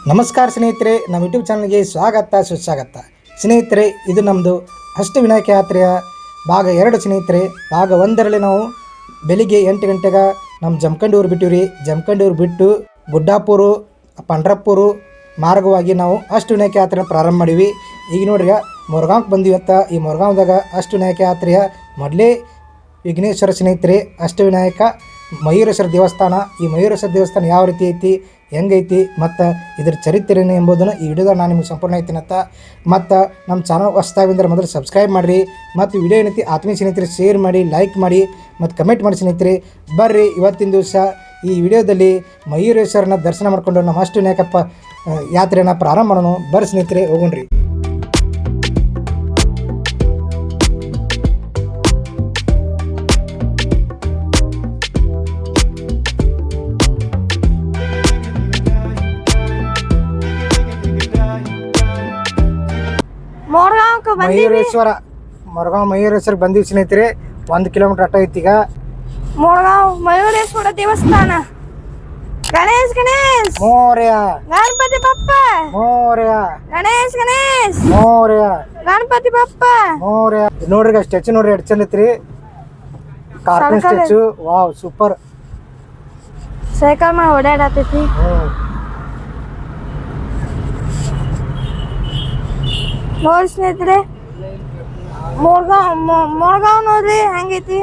ನಮಸ್ಕಾರ ಸ್ನೇಹಿತರೆ, ನಮ್ಮ ಯೂಟ್ಯೂಬ್ ಚಾನಲ್ಗೆ ಸ್ವಾಗತ ಸುಸ್ವಾಗತ. ಸ್ನೇಹಿತರೆ, ಇದು ನಮ್ಮದು ಅಷ್ಟವಿನಾಯಕ ಯಾತ್ರೆಯ ಭಾಗ 2 ಸ್ನೇಹಿತರೆ. ಭಾಗ 1ರಲ್ಲಿ ನಾವು ಬೆಳಿಗ್ಗೆ 8 ಗಂಟೆಗೆ ನಮ್ಮ ಜಮಖಂಡಿ ಬಿಟ್ಟಿವ್ರಿ. ಜಮಖಂಡಿ ಬಿಟ್ಟು ಗುಡ್ಡಾಪುರ ಪಂಡ್ರಪುರ ಮಾರ್ಗವಾಗಿ ನಾವು ಅಷ್ಟವಿನಾಯಕ ಯಾತ್ರೆನ ಪ್ರಾರಂಭ ಮಾಡೀವಿ. ಈಗ ನೋಡ್ರಿ ಮೊರಗಾಂವ್ಗೆ ಬಂದೀವಿ ಅಂತ. ಈ ಮೊರಗಾಂವ್ದಾಗ ಅಷ್ಟವಿನಾಯಕ ಯಾತ್ರೆಯ ಮೊದಲೇ ವಿಘ್ನೇಶ್ವರ ಸ್ನೇಹಿತರೆ, ಅಷ್ಟವಿನಾಯಕ ಮಯೂರೇಶ್ವರ ದೇವಸ್ಥಾನ. ಈ ಮಯೂರೇಶ್ವರ ದೇವಸ್ಥಾನ ಯಾವ ರೀತಿ ಐತಿ, ಹೆಂಗೈತಿ ಮತ್ತು ಇದ್ರ ಚರಿತ್ರೆ ಏನು ಎಂಬುದನ್ನು ಈ ವಿಡಿಯೋದಾಗ ನಾನು ನಿಮಗೆ ಸಂಪೂರ್ಣ ಐತಿನಂತ. ಮತ್ತು ನಮ್ಮ ಚಾನಲ್ ಹೊಸದಾಗಿಂದ್ರೆ ಮೊದಲು ಸಬ್ಸ್ಕ್ರೈಬ್ ಮಾಡಿರಿ. ಮತ್ತು ವಿಡಿಯೋ ಏನೈತಿ ಆತ್ಮೀಯ ಸ್ನೇಹಿತರೆ ಶೇರ್ ಮಾಡಿ, ಲೈಕ್ ಮಾಡಿ ಮತ್ತು ಕಮೆಂಟ್ ಮಾಡಿ ಸ್ನೇಹಿತರೆ. ಬರ್ರಿ ಇವತ್ತಿನ ದಿವಸ ಈ ವಿಡಿಯೋದಲ್ಲಿ ಮಯೂರೇಶ್ವರನ ದರ್ಶನ ಮಾಡಿಕೊಂಡು ನಮ್ಮ ಅಷ್ಟವಿನಾಯಕ ಯಾತ್ರೆಯನ್ನು ಪ್ರಾರಂಭ ಮಾಡೋಣ. ಬರ್ರಿ ಸ್ನೇಹಿತರೆ, ಹೋಗೋಣ್ರಿ. ಮೊರಗಾಂವ್ ಮಯೂರೇಶ್ವರ ಬಂದೀವಿ ಸ್ನೇಹಿತರೆ. 1 ಕಿಲೋಮೀಟರ್ ಅಟ್ಟ ಐತಿ. ಈಗ ಮೊರಗಾಂವ್ ಮಯೂರೇಶ್ವರ ದೇವಸ್ಥಾನ. ಗಣೇಶ್ ಮೋರ್ಯ, ಗಣಪತಿ ಬಪ್ಪ ಮೋರ್ಯ, ಗಣೇಶ್ ಮೋರ್ಯ, ಗಣಪತಿ ಬಪ್ಪ ಮೋರ್ಯ. ನೋಡ್ರಿ ಸ್ಟ್ಯಾಚು ನೋಡ್ರಿ, ಎಷ್ಟು ಚಂದ ಐತ್ರಿ. Cartoon statue. Wow, super. Cycle ಮೇಲೆ ಓಡಾಡತೈತಿ. ನೋಡಿ ಸ್ನೇಹಿತರೆ, ಮೊರಗಾಂವ್ ನೋಡ್ರಿ ಹೆಂಗೈತಿ.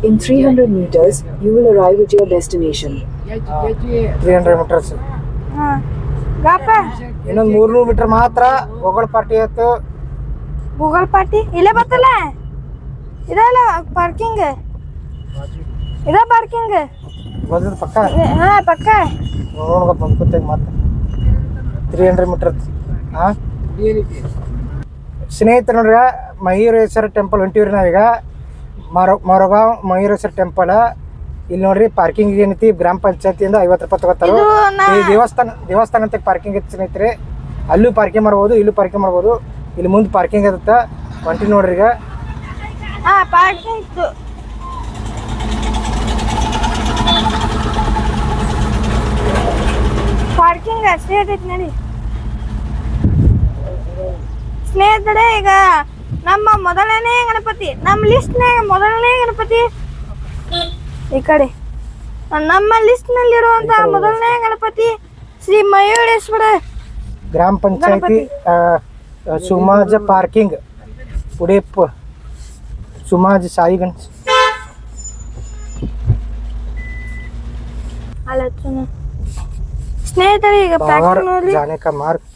In 300 meters, you will arrive at your destination. 300 meters. ಗಾಪ ಇನ್ನೊಂದು 300 ಮೀಟರ್ ಮಾತ್ರ ಗೂಗಲ್ ಪಾರ್ಟಿ ಆಯ್ತು. ಗೂಗಲ್ ಪಾರ್ಟಿ ಇಲ್ಲೇ ಬರ್ತಲ್ಲ. ಇದಲ್ಲ ಪಾರ್ಕಿಂಗ್, ಇದ ಪಾರ್ಕಿಂಗ್ ಬಂದ ಪಕ್ಕ. ಪಕ್ಕ ನೋಡ್ಬೇಕು ಬಂದ್ಕೊತೇನೆ ಮತ್ತೆ 300 ಮೀಟರ್. ಸ್ನೇಹಿತರು ನೋಡ್ರಿ, ಮಯೂರೇಶ್ವರ ಟೆಂಪಲ್ ಹೊಂಟಿವ್ರಿ ನಾವೀಗ. ಮೊರಗಾಂವ್ ಮಯೂರೇಶ್ವರ ಟೆಂಪಲ್. ಇಲ್ಲಿ ನೋಡ್ರಿ ಪಾರ್ಕಿಂಗ್ ಏನೈತಿ, ಗ್ರಾಮ ಪಂಚಾಯತಿಯಿಂದ 50 ರೂಪಾಯಿ ತಗೋತಾರ. ಈ ದೇವಸ್ಥಾನ ಅಂತ ಪಾರ್ಕಿಂಗ್ ಐತಿ ಸ್ನೇಹಿತರೆ. ಅಲ್ಲೂ ಪಾರ್ಕಿಂಗ್ ಮಾಡ್ಬೋದು, ಇಲ್ಲೂ ಪಾರ್ಕಿಂಗ್ ಮಾಡ್ಬೋದು. ಇಲ್ಲಿ ಮುಂದೆ ಪಾರ್ಕಿಂಗ್ ಇರುತ್ತೆ. ಹೊಂಟಿ ನೋಡ್ರಿ ಈಗ. ಪಾರ್ಕಿಂಗ್ ಅಷ್ಟೇ ಐತಿ ನೋಡಿ ಸ್ನೇಹಿತರೆ. ಈಗ ನಮ್ಮ ಮೊದಲನೇ ಗಣಪತಿ, ನಮ್ಮ ಲಿಸ್ಟ್ನಾಗ ಮೊದಲನೇ ಗಣಪತಿ ಈ ಕಡೆ. ನಮ್ಮ ಲಿಸ್ಟ್ ನಲ್ಲಿ ಇರುವಂತಹ ಮೊದಲನೇ ಗಣಪತಿ ಶ್ರೀ ಮಯೂರೇಶ್ವರ ಗ್ರಾಮ ಪಂಚಾಯತಿ ಸುಮಾಜ ಪಾರ್ಕಿಂಗ್ ಉಡೇಪ್ ಸುಮಾಜ್ ಸಾಯಿಗಂಜ್. ಸ್ನೇಹಿತರೆ, ಈಗ ನೋಡ್ರಿ ಮಾರ್ಕ್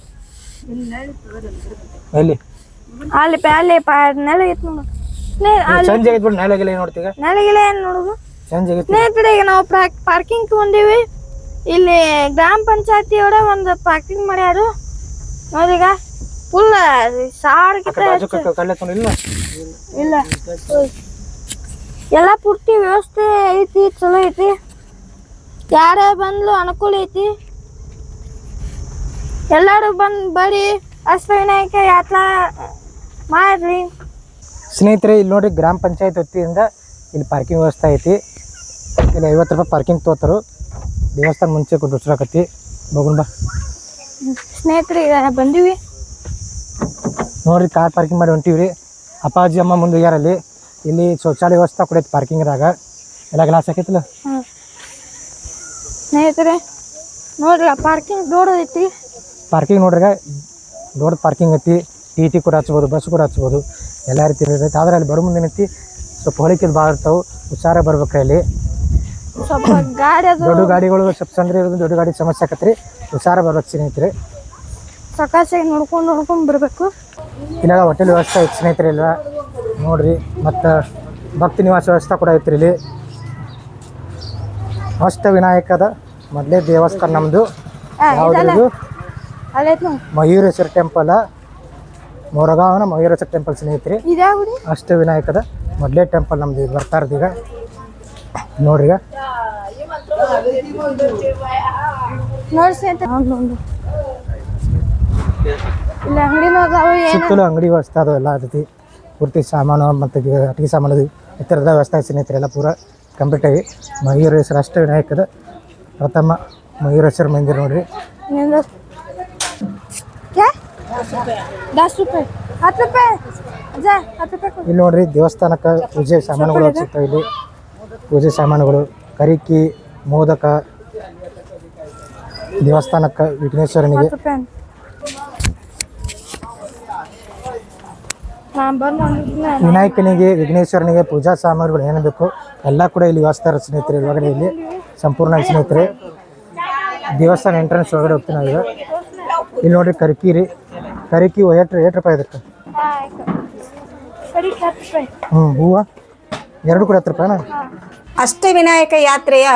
ಎಲ್ಲಿ ಅಲ್ಲಿ ನೆಲಗಿತ್ತು ನೋಡು. ಸಂಜೆ ಆಗಿದ್ ಬಿಟ್ಟು ನೆಲಗಿಲ್ಲ ನೋಡ್ತೀಗ. ನೆಲಗಿಲ್ಲ ಏನು ನೋಡುದು ಸಂಜೆ. ಸ್ನೇಹಿತರೆ, ಈಗ ನಾವು ಪಾರ್ಕಿಂಗ್ ತಗೊಂಡೀವಿ. ಇಲ್ಲಿ ಗ್ರಾಮ ಪಂಚಾಯತಿ ಅವರ ಒಂದು ಪಾರ್ಕಿಂಗ್ ಮಾಡ್ಯಾರು ನೋಡ್ರೀಗ. ಫುಲ್ ಇಲ್ಲ ಎಲ್ಲ ಪೂರ್ತಿ ವ್ಯವಸ್ಥೆ ಐತಿ, ಚಲೋ ಐತಿ. ಯಾರೇ ಬಂದ್ಲು ಅನುಕೂಲ ಐತಿ. ಎಲ್ಲರೂ ಬರ್ರಿ, ಅಷ್ಟವಿನಾಯಕ ಯಾತ್ರಾ ಮಾಡ್ರಿ ಸ್ನೇಹಿತರೆ. ಇಲ್ಲಿ ನೋಡಿ ಗ್ರಾಮ ಪಂಚಾಯತ್ ವತಿಯಿಂದ ಇಲ್ಲಿ ಪಾರ್ಕಿಂಗ್ ವ್ಯವಸ್ಥೆ ಐತಿ. ಇಲ್ಲಿ 50 ರೂಪಾಯಿ ಪಾರ್ಕಿಂಗ್ ತಗೋತಾರು. ದೇವಸ್ಥಾನ ಮುಂಚೆ ಕೊಟ್ಟಿರ್ಕತಿ. ಬಗುನ್ ಬಾ ಸ್ನೇಹಿತರೆ, ಈಗ ಬಂದೀವಿ ನೋಡ್ರಿ. ಕಾರ್ ಪಾರ್ಕಿಂಗ್ ಮಾಡಿ ಹೊಂಟಿವ್ರಿ. ಅಪ್ಪಾಜಿ ಅಮ್ಮ ಮುಂದೆ ಯಾರಲ್ಲಿ. ಇಲ್ಲಿ ಶೌಚಾಲಯ ವ್ಯವಸ್ಥೆ ಕೊಡೈತಿ ಪಾರ್ಕಿಂಗ್ದಾಗ. ಎಲ್ಲ ಗ್ಲಾಸ್ ಹಾಕೈತಿಲ್ಲ ಸ್ನೇಹಿತರೆ. ನೋಡ್ರಿ ಪಾರ್ಕಿಂಗ್ ದೊಡ್ಡದೈತಿ. ಪಾರ್ಕಿಂಗ್ ನೋಡ್ರಿ, ದೊಡ್ಡ ಪಾರ್ಕಿಂಗ್ ಐತಿ. ಟಿ ಕೂಡ ಹಚ್ಬೋದು, ಬಸ್ ಕೂಡ ಹಚ್ಬೋದು, ಎಲ್ಲ ರೀತಿ ಇರ್ತೈತಿ. ಆದ್ರೆ ಅಲ್ಲಿ ಬರೋ ಮುಂದೆ ಏನೈತಿ, ಸ್ವಲ್ಪ ಹೊಳಿಕೆ ಭಾಳ ಇರ್ತಾವೆ. ಹುಷಾರ ಬರ್ಬೇಕ್ರಿ. ಅಲ್ಲಿ ಸ್ವಲ್ಪ ಗಾಡಿ ದೊಡ್ಡ ಗಾಡಿಗಳು ಸ್ವಲ್ಪ ತೊಂದರೆ ಇರೋದು. ದೊಡ್ಡ ಗಾಡಿ ಸಮಸ್ಯೆ ಆಕತ್ರಿ. ಹುಷಾರ ಬರ್ಬೇಕು ಸ್ನೇಹಿತರೆ. ಸಕಾಸಾಗಿ ನೋಡ್ಕೊಂಡು ಬರ್ಬೇಕು. ಇಲ್ಲ ಹೋಟೆಲ್ ವ್ಯವಸ್ಥೆ ಐತಿ ಸ್ನೇಹಿತರೆ. ಇಲ್ಲ ನೋಡ್ರಿ. ಮತ್ತು ಭಕ್ತಿ ನಿವಾಸ ವ್ಯವಸ್ಥೆ ಕೂಡ ಐತ್ರಿ ಇಲ್ಲಿ. ಅಷ್ಟವಿನಾಯಕದ ಮೊದಲೇ ದೇವಸ್ಥಾನ ನಮ್ಮದು. ಯಾವುದು? ಮಯೂರೇಶ್ವರ ಟೆಂಪಲ್. ಮೊರಗಾಂವ್ನ ಮಯೂರೇಶ್ವರ ಟೆಂಪಲ್ ಸ್ನೇಹಿತರೆ. ಅಷ್ಟವಿನಾಯಕದ ಮೊದಲೇ ಟೆಂಪಲ್ ನಮ್ದು ಇದು ಬರ್ತಾ ಇರೋದು. ಈಗ ನೋಡ್ರಿ, ಸುತ್ತಲೂ ಅಂಗಡಿ ವ್ಯವಸ್ಥೆ ಅದು ಎಲ್ಲ ರೀತಿ ಪೂರ್ತಿ ಸಾಮಾನು ಮತ್ತು ಅಡುಗೆ ಸಾಮಾನು ಈ ಥರದ ವ್ಯವಸ್ಥೆ ಸ್ನೇಹಿತರೆ. ಎಲ್ಲ ಪೂರ ಕಂಪ್ಲೀಟ್ ಆಗಿ ಮಯೂರೇಶ್ವರ ಅಷ್ಟವಿನಾಯಕದ ಪ್ರಥಮ ಮಯೂರೇಶ್ವರ ಮಂದಿರ ನೋಡ್ರಿ. ನಿಂದು क्या 10 रुपये 10 रुपये ಅಜ್ಜ 10 रुपये ಕೊಡು. ಇಲ್ಲಿ ನೋಡ್ರಿ ದೇವಸ್ಥಾನಕ್ಕೆ ಪೂಜೆ ಸಾಮಾನುಗಳು ಸಿಗ್ತಾವೆ. ಇಲ್ಲಿ ಪೂಜೆ ಸಾಮಾನುಗಳು ಕರಿಕಿ ಮೋದಕ ದೇವಸ್ಥಾನಕ್ಕೆ ವಿಘ್ನೇಶ್ವರನಿಗೆ 10 ರೂಪಾಯಿ ನಾನು ಬಂದು ವಿನಾಯಕನಿಗೆ ವಿಘ್ನೇಶ್ವರನಿಗೆ ಪೂಜಾ ಸಾಮಗ್ರಿಗಳು ಏನು ಬೇಕು ಎಲ್ಲ ಕೂಡ ಇಲ್ಲಿ ವ್ಯವಸ್ಥೆ ಇರುತ್ತೆ ಸ್ನೇಹಿತರೆ. ಒಳಗಡೆ ಇಲ್ಲಿ ಸಂಪೂರ್ಣ ಸ್ನೇಹಿತರೆ ದೇವಸ್ಥಾನ ಎಂಟ್ರೆನ್ಸ್ ಒಳಗಡೆ ಹೋಗ್ತೀವಿ ನಾವೀಗ. ಇಲ್ಲಿ ನೋಡ್ರಿ ಕರಿಕಿ ರೀ, ಕರಿಕಿ ಎಷ್ಟು ರೂಪಾಯಿ ಇದಕ್ಕೆ? ಸರಿ 10 ರೂಪಾಯಿ. ಹೂವು ಎರಡು ಕೂಡ 10 ರೂಪಾಯಿನಾ? ಅಷ್ಟವಿನಾಯಕ ಯಾತ್ರೆಯ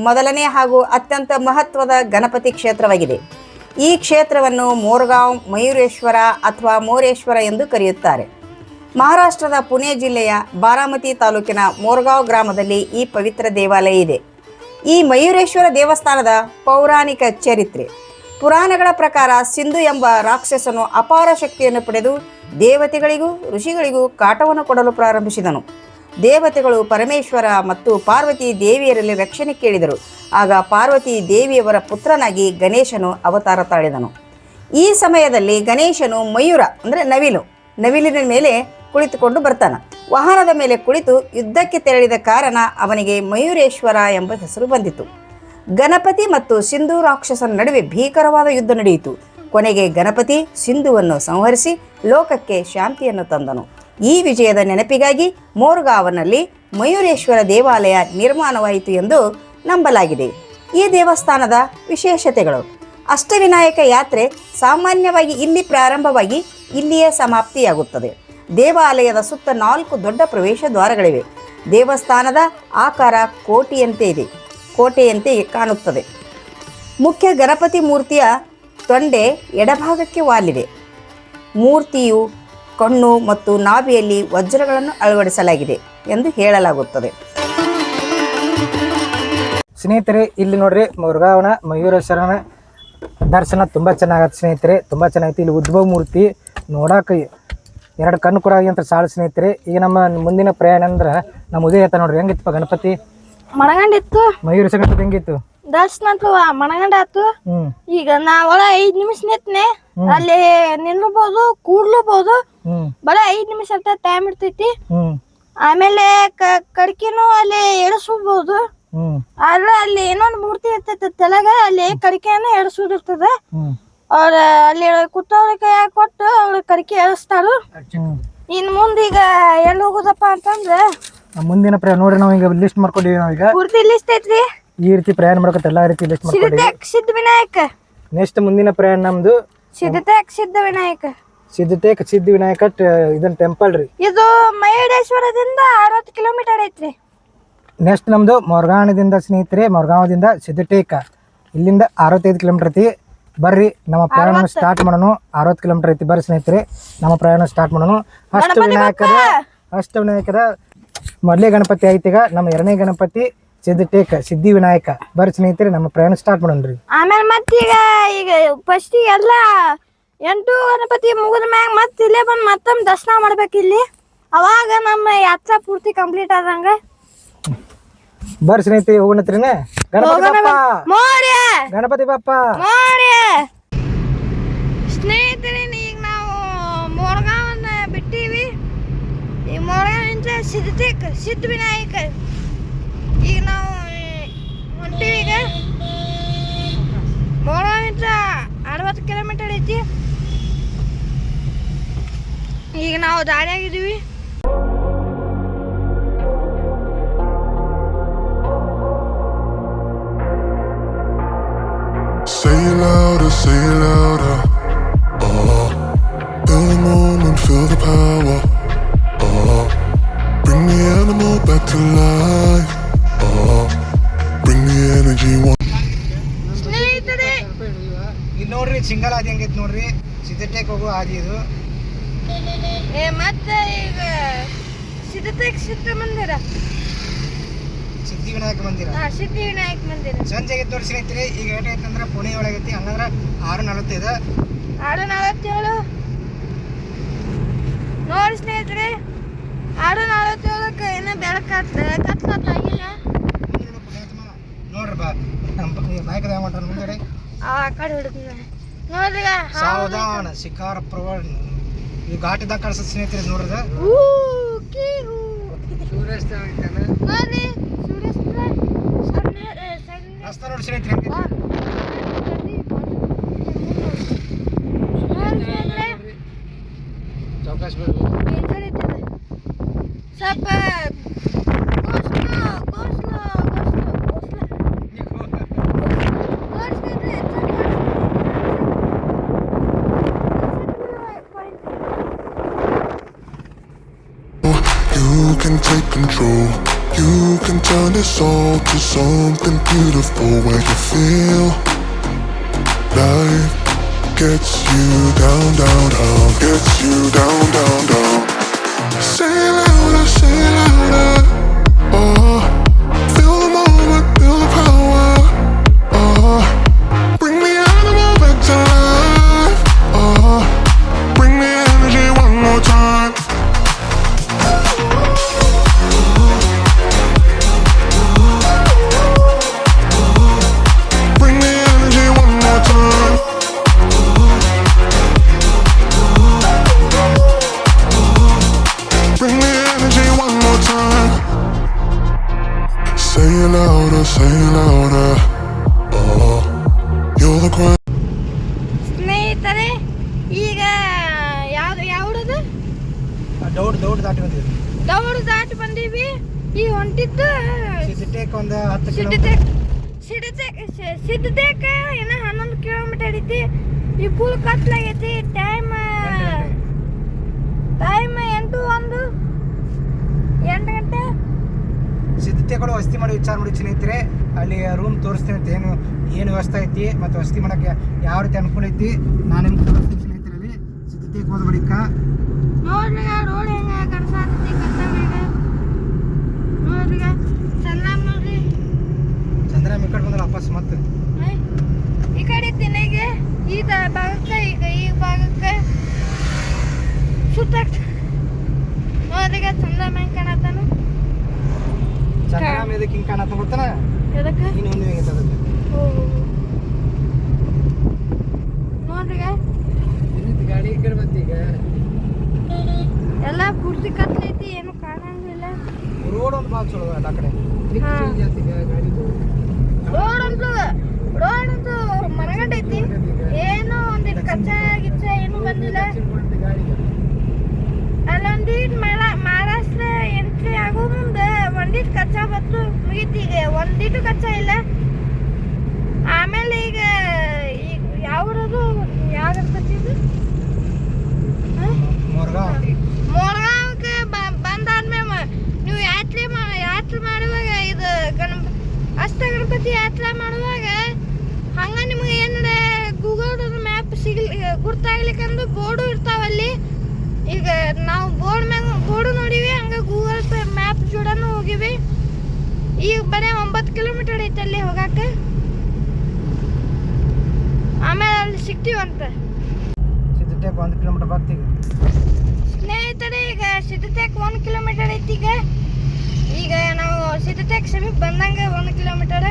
ಮೊದಲನೇ ಹಾಗೂ ಅತ್ಯಂತ ಮಹತ್ವದ ಗಣಪತಿ ಕ್ಷೇತ್ರವಾಗಿದೆ. ಈ ಕ್ಷೇತ್ರವನ್ನು ಮೋರ್ಗಾಂವ್ ಮಯೂರೇಶ್ವರ ಅಥವಾ ಮೋರೇಶ್ವರ ಎಂದು ಕರೆಯುತ್ತಾರೆ. ಮಹಾರಾಷ್ಟ್ರದ ಪುಣೆ ಜಿಲ್ಲೆಯ ಬಾರಾಮತಿ ತಾಲೂಕಿನ ಮೋರ್ಗಾಂವ್ ಗ್ರಾಮದಲ್ಲಿ ಈ ಪವಿತ್ರ ದೇವಾಲಯ ಇದೆ. ಈ ಮಯೂರೇಶ್ವರ ದೇವಸ್ಥಾನದ ಪೌರಾಣಿಕ ಚರಿತ್ರೆ. ಪುರಾಣಗಳ ಪ್ರಕಾರ ಸಿಂಧು ಎಂಬ ರಾಕ್ಷಸನು ಅಪಾರ ಶಕ್ತಿಯನ್ನು ಪಡೆದು ದೇವತೆಗಳಿಗೂ ಋಷಿಗಳಿಗೂ ಕಾಟವನ್ನು ಕೊಡಲು ಪ್ರಾರಂಭಿಸಿದನು. ದೇವತೆಗಳು ಪರಮೇಶ್ವರ ಮತ್ತು ಪಾರ್ವತಿ ದೇವಿಯರಲ್ಲಿ ರಕ್ಷಣೆ ಕೇಳಿದರು. ಆಗ ಪಾರ್ವತಿ ದೇವಿಯವರ ಪುತ್ರನಾಗಿ ಗಣೇಶನು ಅವತಾರ ತಾಳಿದನು. ಈ ಸಮಯದಲ್ಲಿ ಗಣೇಶನು ಮಯೂರ ಅಂದರೆ ನವಿಲಿನ ಮೇಲೆ ಕುಳಿತುಕೊಂಡು ಬರ್ತಾನೆ. ವಾಹನದ ಮೇಲೆ ಕುಳಿತು ಯುದ್ಧಕ್ಕೆ ತೆರಳಿದ ಕಾರಣ ಅವನಿಗೆ ಮಯೂರೇಶ್ವರ ಎಂಬ ಹೆಸರು ಬಂದಿತು. ಗಣಪತಿ ಮತ್ತು ಸಿಂಧು ರಾಕ್ಷಸನ ನಡುವೆ ಭೀಕರವಾದ ಯುದ್ಧ ನಡೆಯಿತು. ಕೊನೆಗೆ ಗಣಪತಿ ಸಿಂಧುವನ್ನು ಸಂಹರಿಸಿ ಲೋಕಕ್ಕೆ ಶಾಂತಿಯನ್ನು ತಂದನು. ಈ ವಿಜಯದ ನೆನಪಿಗಾಗಿ ಮೋರ್ಗಾಂವ್ನಲ್ಲಿ ಮಯೂರೇಶ್ವರ ದೇವಾಲಯ ನಿರ್ಮಾಣವಾಯಿತು ಎಂದು ನಂಬಲಾಗಿದೆ. ಈ ದೇವಸ್ಥಾನದ ವಿಶೇಷತೆಗಳು. ಅಷ್ಟವಿನಾಯಕ ಯಾತ್ರೆ ಸಾಮಾನ್ಯವಾಗಿ ಇಲ್ಲಿ ಪ್ರಾರಂಭವಾಗಿ ಇಲ್ಲಿಯೇ ಸಮಾಪ್ತಿಯಾಗುತ್ತದೆ. ದೇವಾಲಯದ ಸುತ್ತ 4 ದೊಡ್ಡ ಪ್ರವೇಶ ದ್ವಾರಗಳಿವೆ. ದೇವಸ್ಥಾನದ ಆಕಾರ ಕೋಟೆಯಂತೆ ಕಾಣುತ್ತದೆ. ಮುಖ್ಯ ಗಣಪತಿ ಮೂರ್ತಿಯ ತೊಂಡೆ ಎಡಭಾಗಕ್ಕೆ ವಾಲಿದೆ. ಮೂರ್ತಿಯು ಕಣ್ಣು ಮತ್ತು ನಾಭಿಯಲ್ಲಿ ವಜ್ರಗಳನ್ನು ಅಳವಡಿಸಲಾಗಿದೆ ಎಂದು ಹೇಳಲಾಗುತ್ತದೆ. ಸ್ನೇಹಿತರೆ ಇಲ್ಲಿ ನೋಡ್ರಿ ಮುರುಘಾವನ ಮಯೂರೇಶ್ವರನ ದರ್ಶನ ತುಂಬ ಚೆನ್ನಾಗತ್ತೆ ಸ್ನೇಹಿತರೆ, ತುಂಬ ಚೆನ್ನಾಗೈತಿ. ಇಲ್ಲಿ ಉದ್ಭವ ಮೂರ್ತಿ ನೋಡಕ್ಕೆ 2 ಕಣ್ಣು ಕೂಡ ಅಂತ ಸಾಲು ಸ್ನೇಹಿತರೆ. ಈಗ ನಮ್ಮ ಮುಂದಿನ ಪ್ರಯಾಣ ಅಂದ್ರೆ ನಮ್ಮ ಉದಯ ಆಯ್ತಾ ನೋಡ್ರಿ. ಹೆಂಗಿತ್ತಪ್ಪ ಗಣಪತಿ? ಮಣಗಂಡಿತ್ತು. ಮಯೂರೇಶ್ವರ ಗಣಪತಿ ಹೆಂಗಿತ್ತು? ದರ್ಶನ ಮಣಗಂಡ ಆತು. ಈಗ ನಾ ಒಳ 5 ನಿಮಿಷ ನಿಂತನೆ ಅಲ್ಲಿ ನಿಲ್ಲಬಹುದು ಕೂಡ್ಲಬಹುದು. ಬರ 5 ನಿಮಿಷ ಅಂತ ಟೈಮ್ ಇರ್ತೈತಿ. ಆಮೇಲೆ ಕಡ್ಕಿನೂ ಅಲ್ಲಿ ಎಡಸ್ಬೋದು. ಆದ್ರೆ ಅಲ್ಲಿ ಇನ್ನೊಂದು ಮೂರ್ತಿ ಇರ್ತೈತಿ ತೆಲಗ, ಅಲ್ಲಿ ಕಡಿಕೆಯನ್ನು ಎಡಸೋದಿರ್ತದ. ಅವ್ರ ಅಲ್ಲಿ ಕೂತವ್ರ ಕೈ ಕೊಟ್ಟು ಅವ್ರ ಕಡಿಕೆ ಎಡಸ್ತಾರ. ಇನ್ ಮುಂದೀಗ ಎಲ್ಲಿ ಹೋಗುದಪ್ಪ ಅಂತಂದ್ರೆ ಮುಂದಿನ ಪ್ರಯಾಣ ನೋಡ್ರಿ. ನಾವು ಈಗ ಲಿಸ್ಟ್ ಮಾಡ್ಕೊಂಡಿವಿ. ನಾವೀಗ ಪೂರ್ತಿ ಲಿಸ್ಟ್ ಐತ್ರಿ. ಈ ರೀತಿ ಪ್ರಯಾಣ ಮಾಡ್ಕೊತ ಎಲ್ಲಾ ರೀತಿ ಲಿಸ್ಟ್ ಮಾಡ್ಕೊಂಡಿವಿ. ಸಿದ್ಧ ವಿನಾಯಕ ನೆಕ್ಸ್ಟ್ ಮುಂದಿನ ಪ್ರಯಾಣ ನಮ್ದು ಸಿದ್ಧ ವಿನಾಯಕ ಸಿದ್ಧ ವಿನಾಯಕ ಇದನ್ನ ಟೆಂಪಲ್ ರೀ. ಇದು ಮಯೂರೇಶ್ವರದಿಂದ 60 ಕಿಲೋಮೀಟರ್ ಐತ್ರಿ. ನೆಕ್ಸ್ಟ್ ನಮ್ದು ಮೊರ್ಗಾಂವದಿಂದ ಸ್ನೇಹಿತರೆ, ಮೊರ್ಗಾಂವದಿಂದ ಸಿದ್ಧಟೇಕ ಇಲ್ಲಿಂದ 65 ಕಿಲೋಮೀಟರ್ ಐತಿ. ಬರ್ರಿ ನಮ್ಮ ಪ್ರಯಾಣ ಸ್ಟಾರ್ಟ್ ಮಾಡೋಣ. 60 ಕಿಲೋಮೀಟರ್ ಐತಿ. ಬರ್ರಿ ಸ್ನೇಹಿತರೆ ನಮ್ಮ ಪ್ರಯಾಣ ಸ್ಟಾರ್ಟ್ ಮಾಡೋಣ. ಅಷ್ಟವಿನಾಯಕದ ಮೊದಲೇ ಗಣಪತಿ ಐತಿ. ಈಗ ನಮ್ಮ 2ನೇ ಗಣಪತಿ ಸಿದ್ಧಿ ವಿನಾಯಕ. ಬರ್ರಿ ಸ್ನೇಹಿತರೆ ನಮ್ಮ ಪ್ರಯಾಣ ಸ್ಟಾರ್ಟ್ ಮಾಡೋಣ್ರಿ. ಆಮೇಲೆ ಈಗ ಫಸ್ಟ್ ಎಲ್ಲ 8 ಗಣಪತಿ ಮುಗಿದ ಮ್ಯಾಗ ಮತ್ತೆ ಇಲ್ಲೇ ಬಂದು ಮತ್ತೊಮ್ಮೆ ದರ್ಶನ ಮಾಡ್ಬೇಕು ಇಲ್ಲಿ. ಅವಾಗ ನಮ್ಮ ಯಾತ್ರಾ ಪೂರ್ತಿ ಕಂಪ್ಲೀಟ್ ಆದಂಗ. ಬರ್ರಿ ಸ್ನೇಹಿತರೆ ಹೋಗೋಣತ್ರಿನ. ಗಣಪತಿ ಬಪ್ಪ ಸ್ನೇಹಿತರೆ ಈಗ ನಾವು ಮೋರ್ಗಾಂವನ್ನ ಬಿಟ್ಟಿವಿ. ಈ ಮೋರ್ಗಾಂವಿಂದ ಸಿದ್ಧ ವಿನಾಯಕ ಈಗ ನಾವು ಹೊಂಟಿವಿ. ಈಗ ಮೋರ್ಗಾಂವಿಂದ 60 ಕಿಲೋಮೀಟರ್ ಐತಿ. ಈಗ ನಾವು ದಾರಿಯಾಗಿದ್ದೀವಿ. Say it louder, say it louder. Feel the moment, feel the power. Bring the animal back to life. Bring the energy one. ಸ್ನೇಹಿತರೆ ಇಲ್ಲಿ ನೋಡ್ರಿ ಸಿಂಗಲ್ ಆದಿ ಹೆಂಗೈತಿ ನೋಡ್ರಿ. ಸಿದ್ಧಟೇಕ್ ಹೋಗೋ ಆದಿ ಇದು. ಮತ್ತೆ ಈಗ ಸಿದ್ಧ ಮಂದಿರ, ಸಿದ್ಧಿ ವಿನಾಯಕ ಮಂದಿರ. ಸಿದ್ಧಿ ವಿನಾಯಕ ಮಂದಿರ ಸಂಜೆ ಆಗೈತೆ ನೋಡಿ ಸ್ನೇಹಿತರೆ. ಈಗ ಏಟೈತೆ ಅಂದ್ರೆ ಪುಣೆ ಒಳಗೈತಿ. ಹಂಗಂದ್ರೆ 6:45 6:47 ನೋಡಿ ಸ್ನೇಹಿತರೆ. 6:47 ಏನೋ ಬೆಳಕಾಗಿಲ್ಲ ನೋಡ್ರಿ. ಬಾಯ್ಕದ ಯಾವ ಮಾಡ್ತಾರೆ ಮುಂದೆ ಆ ಕಡೆ ಹಿಡಿದ ನೋಡ್ರಿ ಸಾವಧಾನ ಶಿಕಾರ ಪ್ರವಣ ಈ ಘಾಟಿದಾಗ ಕಾಣಿಸ್ತದೆ ಸ್ನೇಹಿತರೆ ನೋಡ್ರದ ನೋಡ್ರಿ ರಸ್ತೆ ನೋಡಿ ಸ್ನೇಹಿತರೆ ಚೌಕಾಶ್ ಸ್ವಲ್ಪ You can take control. You can turn this all to something beautiful where you feel life gets you down, down, down, gets you down, down, down. Say it louder, say it louder. Oh, feel the moment, feel the power. Oh, bring the animal back to life. Oh, bring the energy one more time. Bring the energy one more time. Bring the energy one more time. Say it louder, say it louder. Oh, you're the queen. ಸ್ನೇಹಿತರೆ ಈಗ ಯಾವ್ದು ದೌಡ್ ದಾಟಿ ಬಂದಿದೆ ದೌಡ್ ದಾಟಿ ಬಂದೀವಿ ಈ ಹೊಂಟಿದ್ದು ಸಿಟಿಟೇಕ್ ಒಂದು 10 kilometre ಸಿದ್ಧತೆಕ ಏನ 11 ಕಿಲೋಮೀಟರ್ ಐತಿ ಈ ಫುಲ್ ಕತ್ಲಾಗೈತಿ ಟೈಮ್ 8 ಗಂಟೆ ಸಿದ್ಧತೆ ಕೂಡ ವಸತಿ ಮಾಡೋ ವಿಚಾರ ಮಾಡಿ ಸ್ನೇಹಿತರೆ ಅಲ್ಲಿ ರೂಮ್ ತೋರಿಸ್ತೀನಿ ಅಂತ ಏನು ವ್ಯವಸ್ಥೆ ಐತಿ ಮತ್ತು ವಸತಿ ಮಾಡೋಕ್ಕೆ ಯಾವ ರೀತಿ ಅನುಕೂಲ ಐತಿ ನಾನು ನಿಮ್ಗೆ ತೋರಿಸ್ತೀನಿ ಸ್ನೇಹಿತರೆ ಅಲ್ಲಿ ಸಿದ್ಧತೆಗೆ ಹೋದ ಬಳಿಕ ನೋಡ್ರಿ ರೋಡ್ ಹೆಂಗ ಕಟ್ಸಾಕತ್ತಿ ಕತ್ತಾಗ ನೋಡ್ರಿ ಚಂದ್ರಾಮ್ ನೋಡ್ರಿ ಚಂದ್ರಾಮ್ ಈ ಕಡೆ ಬಂದ್ರೆ ವಾಪಸ್ ಮತ್ತೆ ಈ ಕಡೆ ತಿನ್ನಗೆ ಈ ಭಾಗಕ್ಕೆ ಈಗ ಈ ಭಾಗಕ್ಕೆ ಸುತ್ತ ನೋಡ್ರಿ ಚಂದ್ರಾಮ್ ಹೆಂಗ್ ಕಾಣತ್ತಾನ ಚಂದ್ರಾಮ್ ಇದಕ್ಕೆ ಹಿಂಗೆ ಕಾಣತ್ತ ಗೊತ್ತಾನ ಎದಕ್ಕೆ ಇನ್ನೊಂದು ಹೆಂಗೆ ಅದಕ್ಕೆ ನೋಡ್ರಿ ಗಾಡಿ ಈ ಕಡೆ ಬಂತು ಈಗ ಎಲ್ಲ ಪೂರ್ತಿ ಕತ್ಲೈತಿ ಏನು ಕಾಣಂಗಿಲ್ಲ ರೋಡ್ ಒಂದು ಭಾಳ ಚಲೋ ಅಲ್ಲ ಆ ಕಡೆ ರೋಡ್ ಅಂತೂ ಮನಗಂಡ ಐತಿ ಏನೋ ಒಂದಿಟ್ಟು ಕಚ್ಚಾ ಗಿಚ್ಚ ಏನು ಬಂದಿಲ್ಲ ಅಲ್ಲೊಂದಿಟ್ಟು ಮಹಾರಾಷ್ಟ್ರ ಎಂಟ್ರಿ ಆಗೋ ಮುಂದೆ ಒಂದಿಟ್ಟು ಕಚ್ಚಾ ಬತ್ತು ಮುಗೀತಿ ಈಗ ಒಂದಿಟ್ಟು ಕಚ್ಚಾ ಇಲ್ಲ ಆಮೇಲೆ ಈಗ ಯಾವ್ದು ಯಾವ್ದು ಮೋರ್ಗಾಂವ್ಗೆ ಬಂದಾದ್ಮೇಲೆ ನೀವು ಯಾತ್ರೆ ಮಾಡುವಾಗ ಇದು ಅಷ್ಟ ಗಣಪತಿ ಯಾತ್ರೆ ಮಾಡುವಾಗ ಹಂಗ ನಿಮ್ಗೆ ಏನಾರ ಗೂಗಲ್ ಮ್ಯಾಪ್ ಗುರ್ತಾಗ್ಲಿಕ್ಕಂದು ಬೋರ್ಡು ಇರ್ತಾವಲ್ಲಿ ಈಗ ನಾವು ಬೋರ್ಡು ನೋಡಿವಿ ಹಂಗ ಗೂಗಲ್ ಮ್ಯಾಪ್ ಜೋಡನು ಹೋಗಿವಿ ಈಗ ಬರೀ 9 ಕಿಲೋಮೀಟರ್ ಐತೆ ಅಲ್ಲಿ ಹೋಗಾಕ ಆಮೇಲೆ ಅಲ್ಲಿ ಸಿಗ್ತೀವಂತ ಸಿದ್ಧತೆಗೆ 1 ಕಿಲೋಮೀಟರ್ ಬರ್ತೀವಿ ಸ್ನೇಹಿತರೆ ಈಗ ಸಿದ್ಧತೆಗೆ 1 ಕಿಲೋಮೀಟರ್ ಐತಿ ಈಗ ನಾವು ಸಿದ್ಧತೆಗೆ ಸಮೀಪ ಬಂದಂಗ 1 ಕಿಲೋಮೀಟರ್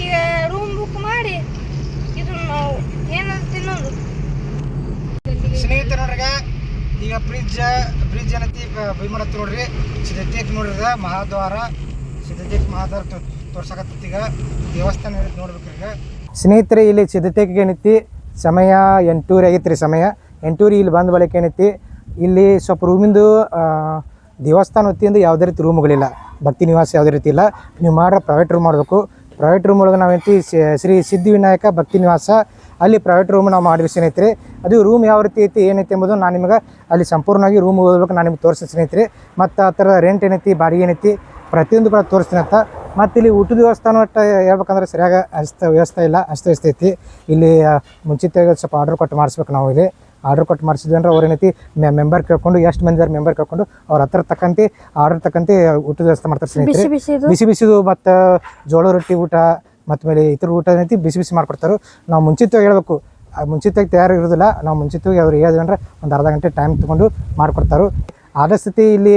ಈಗ ರೂಮ್ ಬುಕ್ ಮಾಡಿ ಇದು ನಾವು ಏನಾದ್ರು ತಿನ್ನೋದು ಸ್ನೇಹಿತರೆ ನೋಡ್ರಿ ಈಗ ಬ್ರಿಡ್ಜ್ ಏನೈತಿ ಭೀಮರತ್ ನೋಡ್ರಿ ಸಿದ್ಧತೆಗೆ ನೋಡ್ರಿ ಮಹಾದ್ವಾರ ಸಿದ್ಧತೆಗೆ ಮಹಾದ್ವಾರ ತೋರ್ಸಕತ್ತೈತಿ ಈಗ ದೇವಸ್ಥಾನ ನೋಡ್ಬೇಕ್ರಿ ಈಗ ಸ್ನೇಹಿತರೆ ಇಲ್ಲಿ ಸಿದ್ಧತೆಗೆ ಏನೈತಿ ಸಮಯ 8:00 ಆಗೈತೆ ರೀ ಸಮಯ 8:00 ಇಲ್ಲಿ ಬಂದ ಬಳಿಕ ಏನೈತಿ ಇಲ್ಲಿ ಸ್ವಲ್ಪ ರೂಮಿಂದು ದೇವಸ್ಥಾನ ವತಿಯಿಂದ ಯಾವುದೇ ರೀತಿ ರೂಮ್ಗಳಿಲ್ಲ ಭಕ್ತಿ ನಿವಾಸ ಯಾವುದೇ ರೀತಿ ಇಲ್ಲ ನೀವು ಮಾಡ್ರೆ ಪ್ರೈವೇಟ್ ರೂಮ್ ಮಾಡಬೇಕು ಪ್ರೈವೇಟ್ ರೂಮ್ ಒಳಗೆ ನಾವೇಂತಿ ಶ್ರೀ ಸಿದ್ಧಿವಿನಾಯಕ ಭಕ್ತಿ ನಿವಾಸ ಅಲ್ಲಿ ಪ್ರೈವೇಟ್ ರೂಮ್ ನಾವು ಮಾಡಿರಿ ಸ್ನೇಹಿತರೆ ಅದು ರೂಮ್ ಯಾವ ರೀತಿ ಐತಿ ಏನೈತಿ ಎಂಬುದು ನಾನು ನಿಮಗೆ ಅಲ್ಲಿ ಸಂಪೂರ್ಣವಾಗಿ ರೂಮ್ ಓದಬೇಕು ನಾನು ನಿಮ್ಗೆ ತೋರಿಸ್ತೀನಿ ಸ್ನೇಹಿತರೆ ಮತ್ತು ಆ ಥರ ರೆಂಟ್ ಏನೈತಿ ಬಾಡಿಗೆ ಏನೈತಿ ಪ್ರತಿಯೊಂದು ಕೂಡ ತೋರಿಸ್ತೀನಿ ಅಂತ ಮತ್ತು ಇಲ್ಲಿ ಊಟದ ವ್ಯವಸ್ಥಾನ ಒಟ್ಟು ಹೇಳ್ಬೇಕಂದ್ರೆ ಸರಿಯಾಗಿ ವ್ಯವಸ್ಥೆ ಇಲ್ಲ ಅಸ್ತವ್ಯಸ್ತ ಐತಿ ಇಲ್ಲಿ ಮುಂಚಿತವಾಗಿ ಸ್ವಲ್ಪ ಆರ್ಡ್ರ್ ಕೊಟ್ಟು ಮಾಡಿಸ್ಬೇಕು ನಾವು ಇಲ್ಲಿ ಆರ್ಡ್ರ್ ಕೊಟ್ಟು ಮಾಡಿಸಿದ್ವಿ ಅಂದ್ರೆ ಅವ್ರು ಏನೈತಿ ಮೆಂಬರ್ ಕೇಳ್ಕೊಂಡು ಎಷ್ಟು ಮಂದಿ ಮೆಂಬರ್ ಕೇಳ್ಕೊಂಡು ಅವ್ರ ಹತ್ರ ತಕ್ಕಂತೆ ಆರ್ಡರ್ ತಕ್ಕಂತೆ ಊಟದ ವ್ಯವಸ್ಥೆ ಮಾಡ್ತಾರೆ ಸ್ನೇಹಿತರೆ ಬಿಸಿ ಬಿಸಿದು ಮತ್ತು ಜೋಳ ರೊಟ್ಟಿ ಊಟ ಮತ್ತು ಮೇಲೆ ಇತರ ಊಟ ಏನೈತಿ ಬಿಸಿ ಬಿಸಿ ಮಾಡ್ಕೊಡ್ತಾರೆ ನಾವು ಮುಂಚಿತವಾಗಿ ಹೇಳ್ಬೇಕು ಮುಂಚಿತವಾಗಿ ತಯಾರು ಇರೋದಿಲ್ಲ ನಾವು ಮುಂಚಿತವಾಗಿ ಅವ್ರು ಹೇಳಿದ್ವಿ ಅಂದ್ರೆ ಒಂದು ಅರ್ಧ ಗಂಟೆ ಟೈಮ್ ತೊಗೊಂಡು ಮಾಡ್ಕೊಡ್ತಾರೆ ಆದಸ್ಥಿತಿ ಇಲ್ಲಿ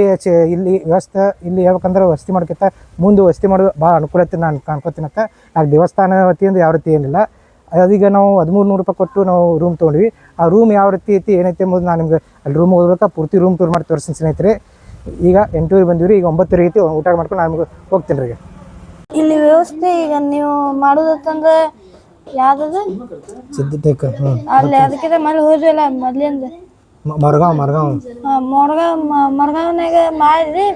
ಇಲ್ಲಿ ವ್ಯವಸ್ಥೆ ಇಲ್ಲಿ ಹೇಳ್ಬೇಕಂದ್ರೆ ವಸತಿ ಮಾಡೋಕ್ಕಿಂತ ಮುಂದೆ ವಸತಿ ಮಾಡೋದು ಭಾಳ ಅನುಕೂಲ ಐತಿ ನಾನು ಅನ್ಕೋತೀನಕ್ಕ ನಾವು ದೇವಸ್ಥಾನ ವತಿಯಿಂದ ಯಾವ ರೀತಿ ಏನಿಲ್ಲ. ಅದೀಗ ನಾವು 1300 ರೂಪಾಯಿ ಕೊಟ್ಟು ನಾವು ರೂಮ್ ತೊಗೊಂಡ್ವಿ. ಆ ರೂಮ್ ಯಾವ ರೀತಿ ಐತಿ ಏನೈತಿ ಎಂಬುದು ನಾನು ನಿಮ್ಗೆ ಅಲ್ಲಿ ರೂಮ್ ಹೋಗ್ಬೇಕಾ ಪೂರ್ತಿ ರೂಮ್ ಟೂರ್ ಮಾಡಿ ತೋರಿಸ್ತೀನಿ ಸ್ನೇಹಿತರೆ. ಈಗ 8 ಬಂದಿವಿ ರೀ, ಈಗ 9 ಐತಿ, ಊಟ ಮಾಡ್ಕೊಂಡು ನಾನು ನಿಮ್ಗೆ ಹೋಗ್ತೀನಿ ರೀ. ಈಗ ಇಲ್ಲಿ ವ್ಯವಸ್ಥೆ ಈಗ ನೀವು ಮಾಡೋದತ್ತಂದ್ರೆ ಯಾವ್ದದ ಸಿದ್ಧತೆಕ ಅಲ್ಲಿ ಅದಕ್ಕಿಂತ ಮೊದಲು ಹೋದ್ವಲ್ಲ ಮೊದ್ಲಿಂದ ಮರ್ಗಾವ್ನಾಗ ಮಾಡಿ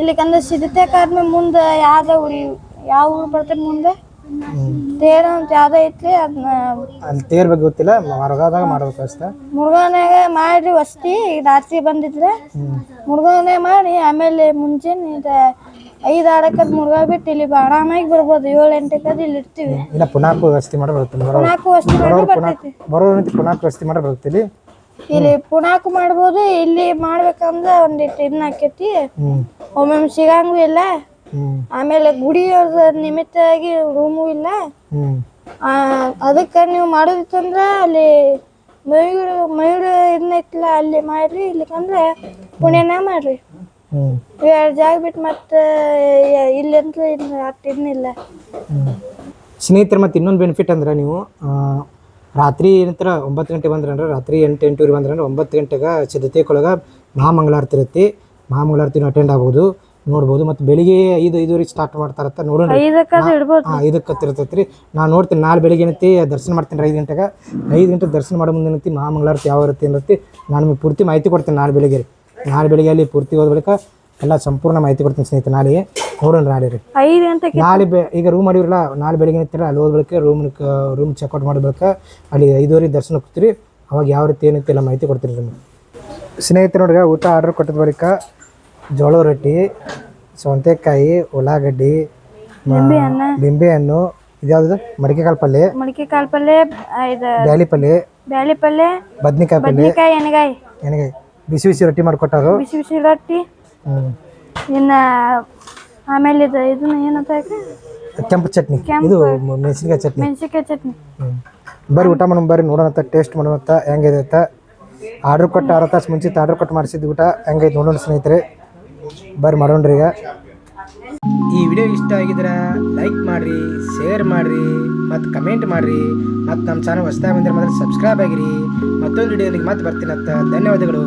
ಇಲ್ಲಿಕಂದ್ರೆ ಸಿದ್ಧತೆ ಆದ್ಮೇಲೆ ಮುಂದೆ ಯಾವ ಊರು ಬರ್ತದೆ ಮುಂದೆ ತೇರ ಅಂತ ಯಾವ್ದು ಐತಿ ಅದನ್ನ ಅಲ್ಲಿ ತೇರ್ ಬಗ್ಗೆ ಗೊತ್ತಿಲ್ಲ, ಮರಗಾದಾಗ ಮಾಡ್ಬೇಕು ಅಷ್ಟೇ. ಮುರ್ಗಾವ್ನಾಗ ಮಾಡಿ ವಸ್ತಿ ರಾತ್ರಿ ಬಂದಿದ್ರೆ ಮುರ್ಗಾವ್ನಾಗ ಮಾಡಿ ಆಮೇಲೆ ಮುಂಚೆನೆ 5-6 ಮುರ್ಗಾ ಬಿಟ್ಟು ಇಲ್ಲಿ ಆರಾಮಾಗಿ ಬರ್ಬೋದು. 7-8 ಇಲ್ಲಿ ಇರ್ತೀವಿ. ಇಲ್ಲ ಪುನಾಕು ವ್ಯವಸ್ಥೆ ಮಾಡಿ ಬರ್ತೀನಿ, ಪುನಾಕು ವಸ್ತಿ ಮಾಡಿ ಬರ್ತೈತಿ. ಪುನಾಕು ವ್ಯವಸ್ಥೆ ಮಾಡಿ ಬರ್ತೀವಿ. ಇಲ್ಲಿ ಪುನಾಕು ಮಾಡ್ಬೋದು. ಇಲ್ಲಿ ಮಾಡ್ಬೇಕಂದ್ರೆ ಒಂದಿಟ್ಟು ಇದನ್ನ ಆಕೈತಿ, ಒಮ್ಮೊಮ್ಮೆ ಸಿಗಂಗೂ ಇಲ್ಲ. ಆಮೇಲೆ ಗುಡಿಯವ್ರ ನಿಮಿತ್ತಾಗಿ ರೂಮು ಇಲ್ಲ. ಅದಕ್ಕೆ ನೀವು ಮಾಡೋದಿತ್ತಂದ್ರ ಅಲ್ಲಿ ಮಯೂರ ಇದನ್ನೈತಿಲ್ಲ ಅಲ್ಲಿ ಮಾಡ್ರಿ, ಇಲ್ಲಿಕಂದ್ರೆ ಪುಣೆನ ಮಾಡ್ರಿ. 2 ಜಾಗ ಬಿಟ್ಟು ಮತ್ತೆ ಇಲ್ಲಂತ ಇದನ್ನಿಲ್ಲ. ಸ್ನೇಹಿತರೆ ಮತ್ತು ಇನ್ನೊಂದು ಬೆನಿಫಿಟ್ ಅಂದ್ರೆ ನೀವು ರಾತ್ರಿ ಏನಂತರ 9 ಗಂಟೆ ಬಂದ್ರೆ ಅಂದ್ರೆ ರಾತ್ರಿ 8-8 ಬಂದ್ರೆ ಅಂದ್ರೆ 9 ಗಂಟೆಗೆ ಸಿದ್ಧತೆಗೊಳಗೆ ಮಹಾಮಂಗಳಾರತಿ ಇರುತ್ತೆ. ಮಹಾಮಂಗಳಾರತಿನೂ ಅಟೆಂಡ್ ಆಗ್ಬೋದು, ನೋಡ್ಬೋದು. ಮತ್ತು ಬೆಳಿಗ್ಗೆ 5-5:30 ಸ್ಟಾರ್ಟ್ ಮಾಡ್ತಾರತ್ತ ನೋಡೋಣ. 5 ಇರ್ತೈತೆ ರೀ. ನಾನು ನೋಡ್ತೀನಿ ನಾಳೆ ಬೆಳಿಗ್ಗೆ ಏನೈತಿ ದರ್ಶನ ಮಾಡ್ತೀನಿ 5 ಗಂಟೆಗೆ. 5 ಗಂಟೆಗೆ ದರ್ಶನ ಮಾಡೋ ಮುಂದೆ ಏನೈತಿ ಮಹಾಮಂಗಳಾರತಿ ಯಾವ ಇರುತ್ತೆ ಏನೈತಿ ನಾನು ನಿಮಗೆ ಪೂರ್ತಿ ಮಾಹಿತಿ ಕೊಡ್ತೀನಿ ನಾಳೆ ಬೆಳಿಗ್ಗೆ ರೀ. ನಾಳೆ ಬೆಳಿಗ್ಗೆ ಅಲ್ಲಿ ಪೂರ್ತಿ ಹೋದ ಬಳಿಕ ಎಲ್ಲ ಸಂಪೂರ್ಣ ಮಾಹಿತಿ ಕೊಡ್ತೀನಿ ಸ್ನೇಹಿತರೆ. ನಾಳೆಗೆ ನೋಡೋಣ ನಾಳೆ ರೀ 5 ಗಂಟೆಗೆ ನಾಳೆ ಈಗ ರೂಮ್ ಮಾಡಿರಲ್ಲ, ನಾಳೆ ಬೆಳಿಗ್ಗೆ ಏನೈತಿಲ್ಲ ಅಲ್ಲಿ ಹೋದ ಬಳಿಕ ರೂಮ್ ಚೆಕ್ಔಟ್ ಮಾಡೋ ಬಳಿಕ ಅಲ್ಲಿ 5:30 ದರ್ಶನ ಹೋಗ್ತೀರಿ. ಅವಾಗ ಯಾವ ರೀತಿ ಏನೈತಿ ಎಲ್ಲ ಮಾಹಿತಿ ಕೊಡ್ತೀರಿ ನಿಮಗೆ ಸ್ನೇಹಿತರೆ. ನೋಡ್ರಿ ಊಟ ಆರ್ಡರ್ ಕೊಟ್ಟಿದ ಬಳಿಕ ಜೋಳದ ರೊಟ್ಟಿ, ಸೌತೆಕಾಯಿ, ಉಳ್ಳಾಗಡ್ಡಿ, ಲಿಂಬೆ ಹಣ್ಣು, ಇದ್ಯಾವುದು ಮಡಿಕೆಕಾಳು ಪಲ್ಯ, ಬ್ಯಾಳಿ ಪಲ್ಯ, ಬದ್ನಿಕಾಯಿ ಎಣ್ಣೆಗಾಯಿ ಬಿಸಿ ಬಿಸಿ ರೊಟ್ಟಿ ಮಾಡಿಕೊಟ್ಟಾರು. ಬಿಸಿ ಬಿಸಿ ರೊಟ್ಟಿ. ಇನ್ನ ಆಮೇಲೆ ಇದನ್ನ ಏನಂತ ಕೆಂಪು ಚಟ್ನಿ, ಇದು ಮೆಣಸಿನ್ಕಾಯಿ ಚಟ್ನಿ. ಬರ್ರಿ ಊಟ ಮಾಡೋಣ, ಬರ್ರಿ ನೋಡೋಣ, ಟೇಸ್ಟ್ ಮಾಡೋಣ ಹೆಂಗಿದೆ ಅಂತ. ಆರ್ಡ್ರ್ ಕೊಟ್ಟು 6 ತಾಸು ಮುಂಚಿತ ಆರ್ಡ್ರ್ ಕೊಟ್ಟು ಮಾಡಿಸಿದ್ದು ಊಟ ಹೆಂಗೈತೆ ನೋಡೋಣ ಸ್ನೇಹಿತರೆ. ಬರ್ರಿ ಮಾಡೋಣ್ರಿ. ಈಗ ಈ ವಿಡಿಯೋ ಇಷ್ಟ ಆಗಿದ್ರೆ ಲೈಕ್ ಮಾಡಿರಿ, ಶೇರ್ ಮಾಡಿರಿ ಮತ್ತು ಕಮೆಂಟ್ ಮಾಡಿರಿ. ಮತ್ತು ನಮ್ಮ ಚಾನಲ್ ಹೊಸದಾಗಿ ಬಂದರೆ ಮಾತ್ರ ಸಬ್ಸ್ಕ್ರೈಬ್ ಆಗಿರಿ. ಮತ್ತೊಂದು ವಿಡಿಯೋನಿಗೆ ಮತ್ತೆ ಬರ್ತೀನಿ ಅಂತ. ಧನ್ಯವಾದಗಳು.